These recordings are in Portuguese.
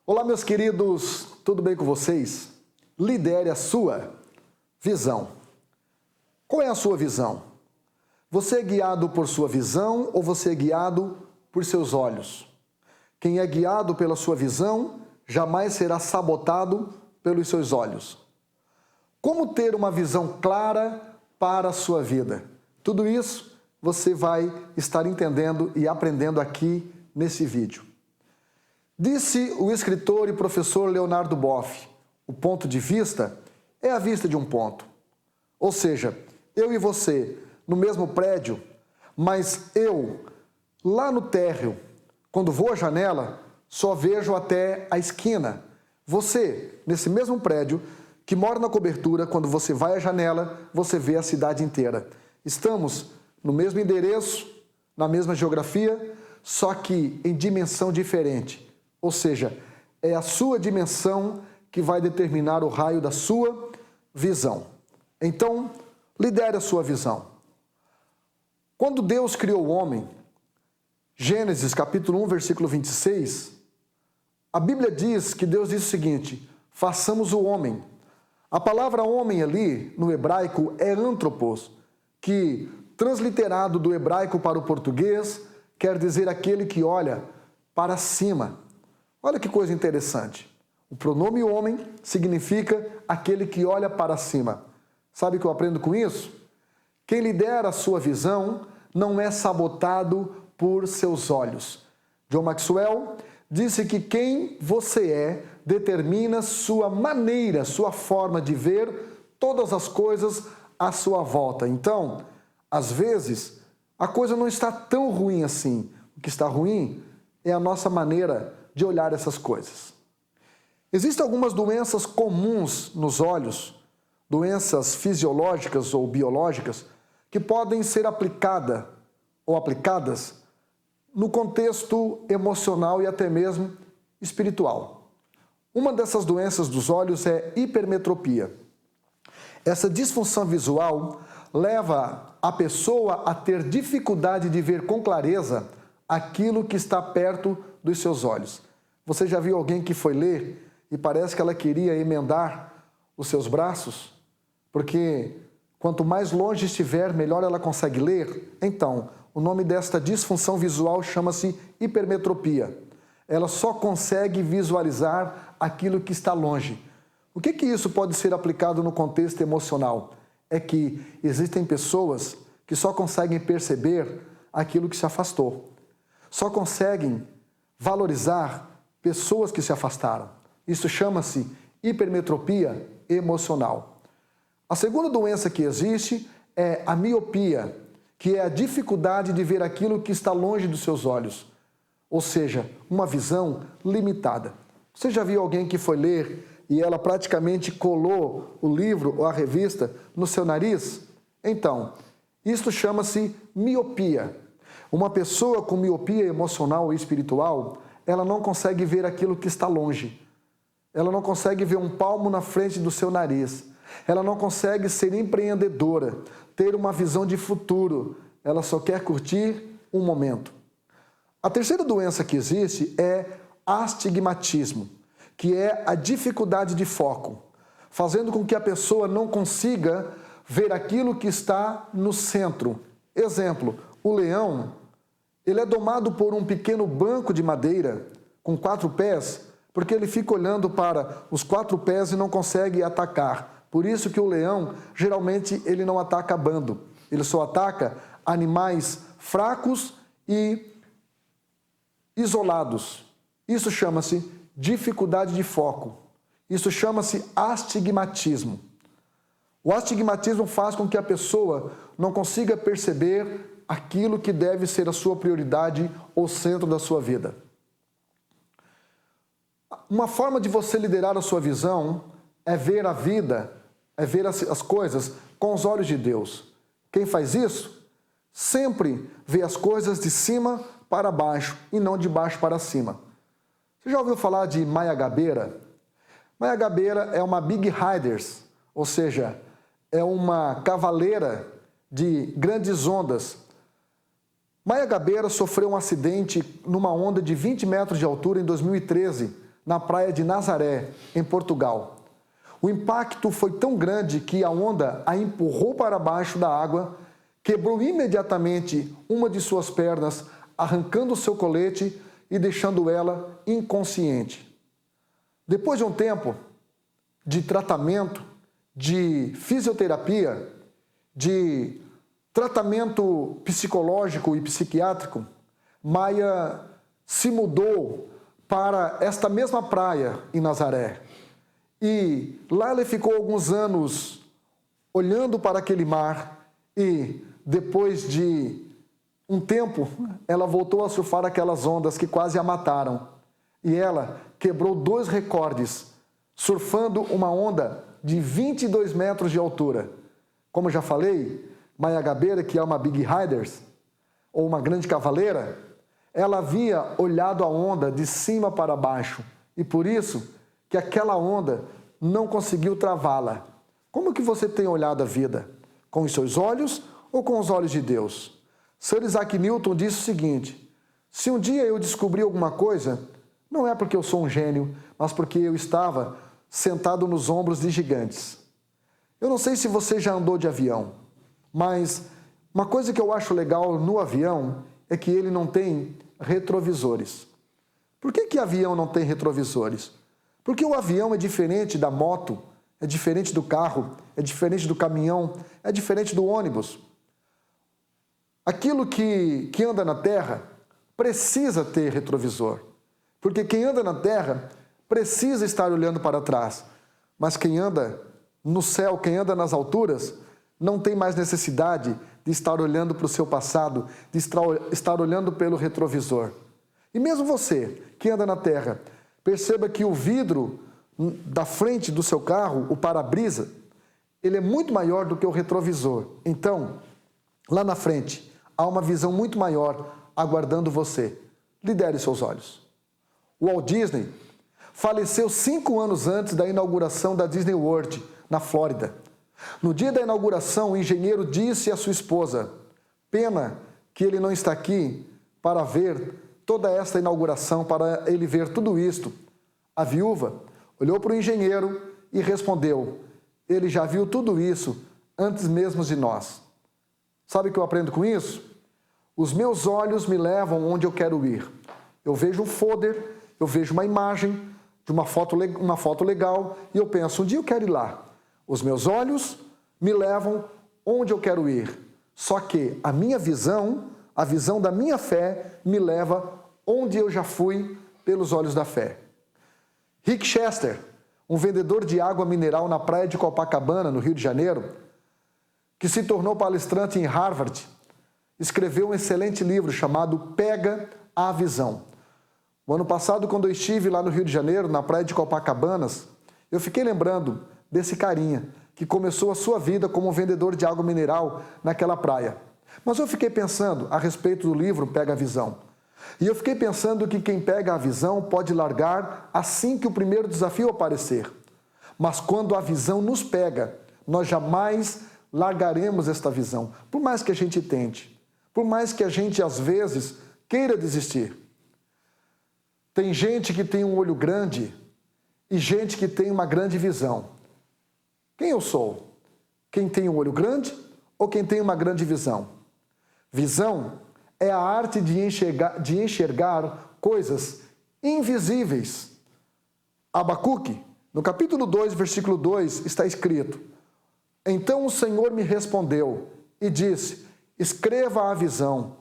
Olá, meus queridos, tudo bem com vocês? Lidere a sua visão. Qual é a sua visão? Você é guiado por sua visão ou você é guiado por seus olhos? Quem é guiado pela sua visão jamais será sabotado pelos seus olhos. Como ter uma visão clara para a sua vida? Tudo isso você vai estar entendendo e aprendendo aqui nesse vídeo. Disse o escritor e professor Leonardo Boff, o ponto de vista é a vista de um ponto. Ou seja, eu e você no mesmo prédio, mas eu lá no térreo, quando vou à janela, só vejo até a esquina. Você, nesse mesmo prédio, que mora na cobertura, quando você vai à janela, você vê a cidade inteira. Estamos no mesmo endereço, na mesma geografia, só que em dimensão diferente. Ou seja, é a sua dimensão que vai determinar o raio da sua visão. Então, lidere a sua visão. Quando Deus criou o homem, Gênesis capítulo 1, versículo 26, a Bíblia diz que Deus disse o seguinte: façamos o homem. A palavra homem ali, no hebraico, é antropos, que, transliterado do hebraico para o português, quer dizer aquele que olha para cima. Olha que coisa interessante. O pronome homem significa aquele que olha para cima. Sabe o que eu aprendo com isso? Quem lidera a sua visão não é sabotado por seus olhos. John Maxwell disse que quem você é determina sua maneira, sua forma de ver todas as coisas à sua volta. Então, às vezes, a coisa não está tão ruim assim. O que está ruim é a nossa maneira de olhar essas coisas. Existem algumas doenças comuns nos olhos, doenças fisiológicas ou biológicas, que podem ser aplicadas no contexto emocional e até mesmo espiritual. Uma dessas doenças dos olhos é hipermetropia. Essa disfunção visual leva a pessoa a ter dificuldade de ver com clareza aquilo que está perto dos seus olhos. Você já viu alguém que foi ler e parece que ela queria emendar os seus braços? Porque quanto mais longe estiver, melhor ela consegue ler. Então, o nome desta disfunção visual chama-se hipermetropia. Ela só consegue visualizar aquilo que está longe. O que isso pode ser aplicado no contexto emocional? É que existem pessoas que só conseguem perceber aquilo que se afastou. Só conseguem valorizar pessoas que se afastaram. Isso chama-se hipermetropia emocional. A segunda doença que existe é a miopia, que é a dificuldade de ver aquilo que está longe dos seus olhos. Ou seja, uma visão limitada. Você já viu alguém que foi ler e ela praticamente colou o livro ou a revista no seu nariz? Então, isto chama-se miopia. Uma pessoa com miopia emocional e espiritual, ela não consegue ver aquilo que está longe. Ela não consegue ver um palmo na frente do seu nariz. Ela não consegue ser empreendedora, ter uma visão de futuro. Ela só quer curtir um momento. A terceira doença que existe é astigmatismo, que é a dificuldade de foco, fazendo com que a pessoa não consiga ver aquilo que está no centro. Exemplo, o leão, ele é domado por um pequeno banco de madeira com 4 pés, porque ele fica olhando para os 4 pés e não consegue atacar. Por isso que o leão, geralmente, ele não ataca bando. Ele só ataca animais fracos e isolados. Isso chama-se dificuldade de foco. Isso chama-se astigmatismo. O astigmatismo faz com que a pessoa não consiga perceber aquilo que deve ser a sua prioridade ou centro da sua vida. Uma forma de você liderar a sua visão é ver a vida, é ver as coisas com os olhos de Deus. Quem faz isso sempre vê as coisas de cima para baixo e não de baixo para cima. Você já ouviu falar de Maya Gabeira? Maya Gabeira é uma Big Riders, ou seja, é uma cavaleira de grandes ondas. Maya Gabeira sofreu um acidente numa onda de 20 metros de altura em 2013, na praia de Nazaré, em Portugal. O impacto foi tão grande que a onda a empurrou para baixo da água, quebrou imediatamente uma de suas pernas, arrancando seu colete e deixando ela inconsciente. Depois de um tempo de tratamento, de fisioterapia, de tratamento psicológico e psiquiátrico, Maia se mudou para esta mesma praia em Nazaré. E lá ele ficou alguns anos olhando para aquele mar e, depois de um tempo, ela voltou a surfar aquelas ondas que quase a mataram. E ela quebrou 2 recordes, surfando uma onda de 22 metros de altura. Como já falei, Maia Gabeira, que é uma Big Riders, ou uma grande cavaleira, ela havia olhado a onda de cima para baixo e por isso que aquela onda não conseguiu travá-la. Como que você tem olhado a vida? Com os seus olhos ou com os olhos de Deus? Sir Isaac Newton disse o seguinte: se um dia eu descobrir alguma coisa, não é porque eu sou um gênio, mas porque eu estava sentado nos ombros de gigantes. Eu não sei se você já andou de avião, mas uma coisa que eu acho legal no avião é que ele não tem retrovisores. Por que avião não tem retrovisores? Porque o avião é diferente da moto, é diferente do carro, é diferente do caminhão, é diferente do ônibus. Aquilo que anda na terra precisa ter retrovisor. Porque quem anda na terra precisa estar olhando para trás. Mas quem anda no céu, quem anda nas alturas, não tem mais necessidade de estar olhando para o seu passado, de estar olhando pelo retrovisor. E mesmo você, que anda na terra, perceba que o vidro da frente do seu carro, o para-brisa, ele é muito maior do que o retrovisor. Então, lá na frente, há uma visão muito maior aguardando você. Lidere seus olhos. O Walt Disney faleceu 5 anos antes da inauguração da Disney World, na Flórida. No dia da inauguração, o engenheiro disse à sua esposa: pena que ele não está aqui para ver toda esta inauguração, para ele ver tudo isto. A viúva olhou para o engenheiro e respondeu: ele já viu tudo isso antes mesmo de nós. Sabe o que eu aprendo com isso? Os meus olhos me levam onde eu quero ir. Eu vejo um folder, eu vejo uma imagem de uma foto legal e eu penso: um dia eu quero ir lá. Os meus olhos me levam onde eu quero ir. Só que a minha visão, a visão da minha fé, me leva onde eu já fui pelos olhos da fé. Rick Chester, um vendedor de água mineral na praia de Copacabana, no Rio de Janeiro, que se tornou palestrante em Harvard, escreveu um excelente livro chamado Pega a Visão. O ano passado, quando eu estive lá no Rio de Janeiro, na praia de Copacabana, eu fiquei lembrando desse carinha que começou a sua vida como vendedor de água mineral naquela praia. Mas eu fiquei pensando a respeito do livro Pega a Visão. E eu fiquei pensando que quem pega a visão pode largar assim que o primeiro desafio aparecer. Mas quando a visão nos pega, nós jamais largaremos esta visão, por mais que a gente tente, por mais que a gente às vezes queira desistir. Tem gente que tem um olho grande e gente que tem uma grande visão. Quem eu sou? Quem tem um olho grande ou quem tem uma grande visão? Visão é a arte de enxergar coisas invisíveis. Abacuque, no capítulo 2, versículo 2, está escrito: então o Senhor me respondeu e disse: escreva a visão,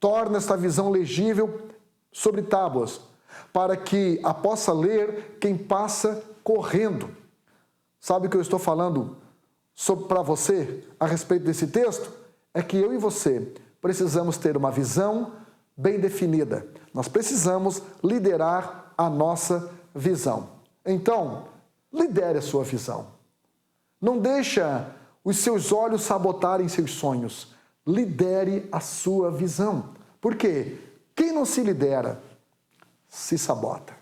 torna esta visão legível sobre tábuas, para que a possa ler quem passa correndo. Sabe o que eu estou falando para você a respeito desse texto? É que eu e você precisamos ter uma visão bem definida. Nós precisamos liderar a nossa visão. Então, lidere a sua visão. Não deixa os seus olhos sabotarem seus sonhos. Lidere a sua visão. Por quê? Quem não se lidera, se sabota.